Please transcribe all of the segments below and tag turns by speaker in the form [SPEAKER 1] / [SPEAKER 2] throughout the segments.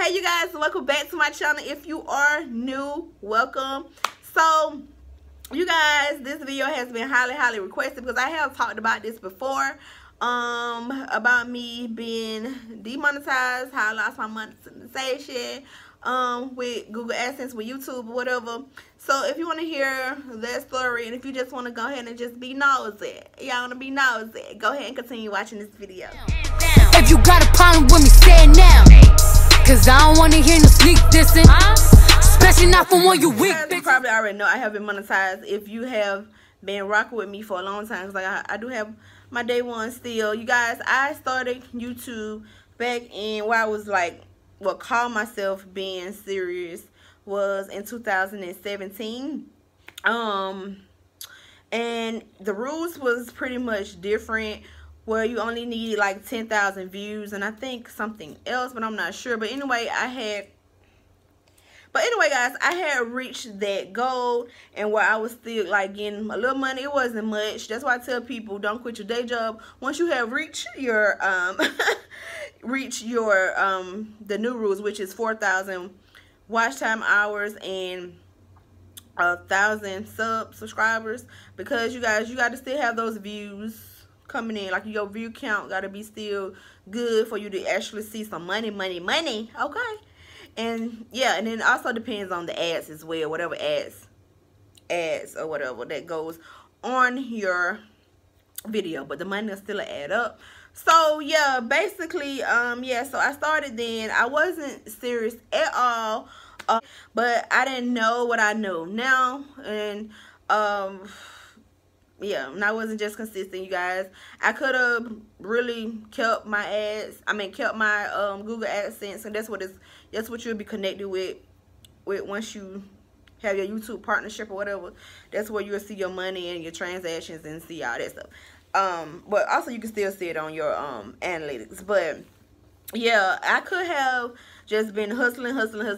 [SPEAKER 1] Hey you guys, welcome back to my channel. If you are new, welcome. So you guys, this video has been highly requested because I have talked about this before, about me being demonetized, how I lost my monetization with Google AdSense, with YouTube, whatever. So if you want to hear that story, and if you just want to go ahead and just be nosy, y'all want to be nosy, go ahead and continue watching this video.
[SPEAKER 2] If you got a problem with me, say it now, cause I don't want to hear no sneak dissing, especially not from one you weak.
[SPEAKER 1] You probably already know I have been monetized if you have been rocking with me for a long time. Cause like I do have my day one still. You guys, I started YouTube back in where I was like, what call myself being serious was in 2017. And the rules was pretty much different, where you only need like 10,000 views and I think something else, but I'm not sure. But anyway, guys, I had reached that goal, and where I was still like getting a little money. It wasn't much. That's why I tell people, don't quit your day job. Once you have reached your the new rules, which is 4,000 watch time hours and 1,000 subscribers, because you guys, you got to still have those views coming in. Like your view count got to be still good for you to actually see some money, okay? And yeah, and then it also depends on the ads as well, whatever ads or whatever that goes on your video, but the money will still add up. So yeah, basically yeah, so I started then. I wasn't serious at all, but I didn't know what I know now, and yeah, and I wasn't just consistent, you guys. I could have really kept my ads, kept my Google AdSense, and that's what you'll be connected with once you have your YouTube partnership or whatever. That's where you'll see your money and your transactions and see all that stuff. But also you can still see it on your analytics. But yeah, I could have just been hustling,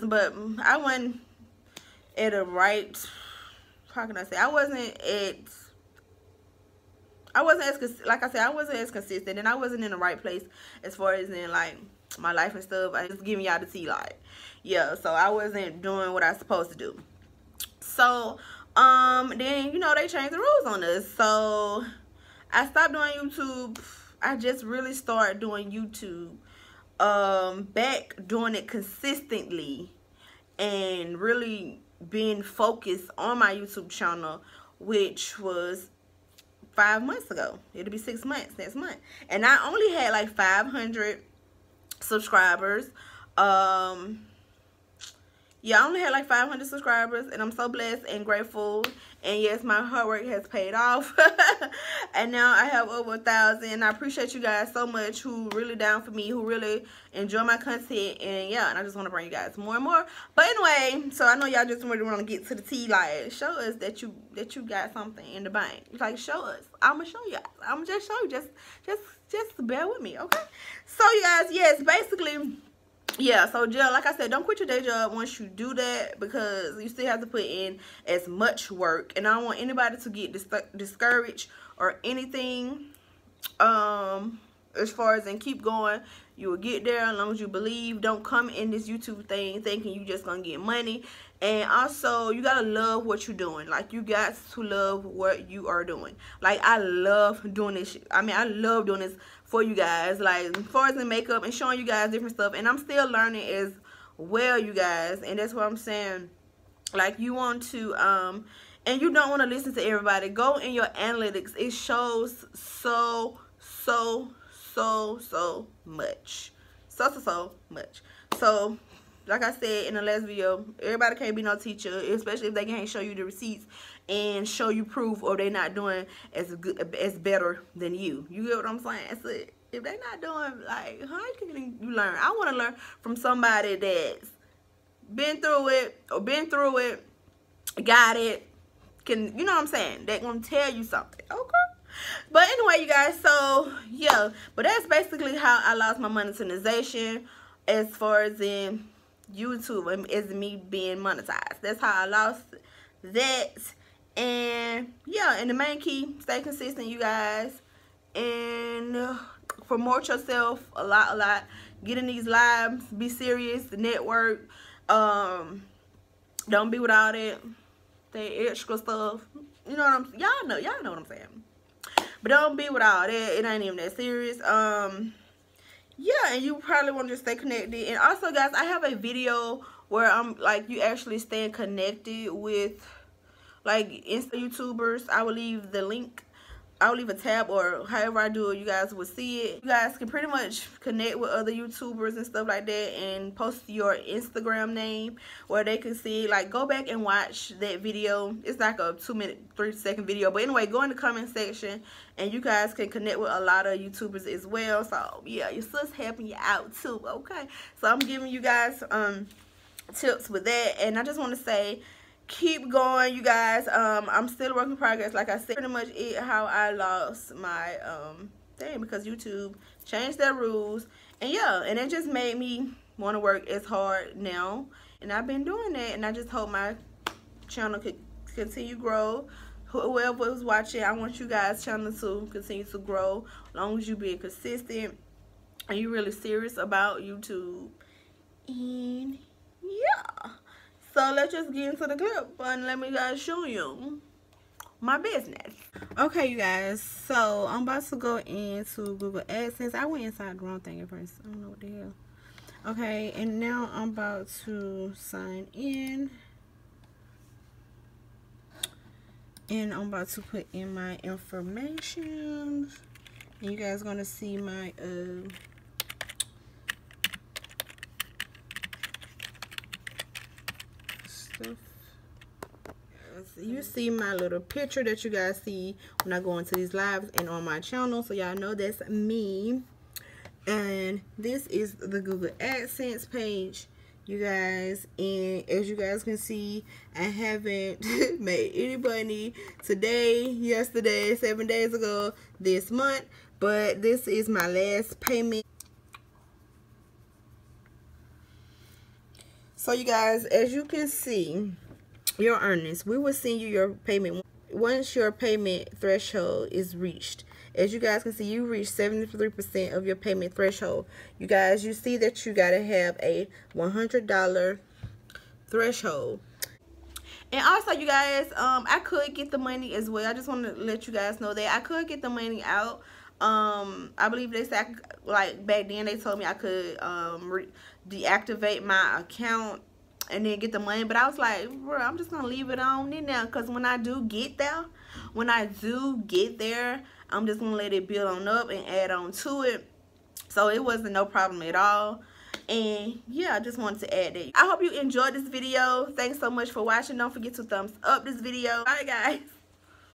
[SPEAKER 1] but I wasn't at a right, how can I say, I wasn't as, like I said, I wasn't as consistent, and I wasn't in the right place as far as in like my life and stuff. I just giving y'all the tea, like, yeah, so I wasn't doing what I was supposed to do. So then, you know, they changed the rules on us, so I stopped doing YouTube. I just really started doing YouTube back, doing it consistently and really being focused on my YouTube channel, which was 5 months ago. It'll be 6 months next month, and I only had like 500 subscribers. Yeah, I only had like 500 subscribers, and I'm so blessed and grateful. And yes, my hard work has paid off. And now I have over 1,000. I appreciate you guys so much who really down for me, who really enjoy my content. And yeah, and I just want to bring you guys more and more. But anyway, so I know y'all just really want to get to the tea. Like, show us that you got something in the bank. Like, show us. I'm gonna show you guys. I'm gonna just show you. Just bear with me, okay? So you guys, yes, basically, yeah, so Jill, like I said, don't quit your day job once you do that, because you still have to put in as much work, and I don't want anybody to get discouraged or anything. As far as in keep going, you will get there as long as you believe. Don't come in this YouTube thing thinking you just gonna get money. And also, you gotta love what you're doing. Like, you got to love what you are doing. Like, I love doing this shit. I love doing this for you guys, like as far as in makeup and showing you guys different stuff. And I'm still learning as well, you guys. And that's what I'm saying. Like, you want to and you don't want to listen to everybody. Go in your analytics. It shows so much. So much. So like I said in the last video, everybody can't be no teacher, especially if they can't show you the receipts and show you proof, or they not doing as better than you. You get what I'm saying? So if they not doing, like, how can you learn? I want to learn from somebody that's been through it, got it, can, you know what I'm saying? They're gonna tell you something, okay? But anyway, you guys, so yeah, but that's basically how I lost my monetization as far as in YouTube, as me being monetized. That's how I lost that. And yeah, and the main key, stay consistent, you guys, and promote yourself a lot. get in these lives, be serious, network. Don't be with all that extra stuff. You know what I'm, y'all know what I'm saying. But don't be with all that. It ain't even that serious. Yeah, and you probably want to stay connected. And also, guys, I have a video where I'm like, you actually staying connected with like Insta YouTubers. I will leave the link. I'll leave a tab, or however I do it, you guys will see it. You guys can pretty much connect with other YouTubers and stuff like that and post your Instagram name where they can see. Like, go back and watch that video. It's like a 2-minute, 3-second video. But anyway, go in the comment section and you guys can connect with a lot of YouTubers as well. So, yeah, your sis helping you out too, okay? So, I'm giving you guys tips with that. And I just want to say, keep going, you guys. I'm still a work in progress. Like I said, pretty much how I lost my thing, because YouTube changed their rules. And yeah, and it just made me want to work as hard now, and I've been doing that. And I just hope my channel could continue to grow. Whoever is watching, I want you guys' channel to continue to grow, as long as you being consistent and you really serious about YouTube. And yeah, so let's just get into the clip and let me guys show you my business. Okay, you guys, so I'm about to go into Google AdSense. I went inside the wrong thing at first. I don't know what the hell. Okay, and now I'm about to sign in. And I'm about to put in my information. And you guys gonna see my stuff. You see my little picture that you guys see when I go into these lives and on my channel, so y'all know that's me. And this is the Google AdSense page, you guys. And as you guys can see, I haven't made any money today, yesterday, 7 days ago, this month, but this is my last payment. So you guys, as you can see, your earnings, we will send you your payment once your payment threshold is reached. As you guys can see, you reached 73% of your payment threshold. You guys, you see that you gotta have a $100 threshold. And also, you guys, I could get the money as well. I just want to let you guys know that I could get the money out. I believe they said, like, back then they told me I could deactivate my account and then get the money. But I was like, bro, I'm just gonna leave it on in there, because when I do get there, I'm just gonna let it build on up and add on to it. So it wasn't no problem at all. And yeah, I just wanted to add that. I hope you enjoyed this video. Thanks so much for watching. Don't forget to thumbs up this video. Bye, guys.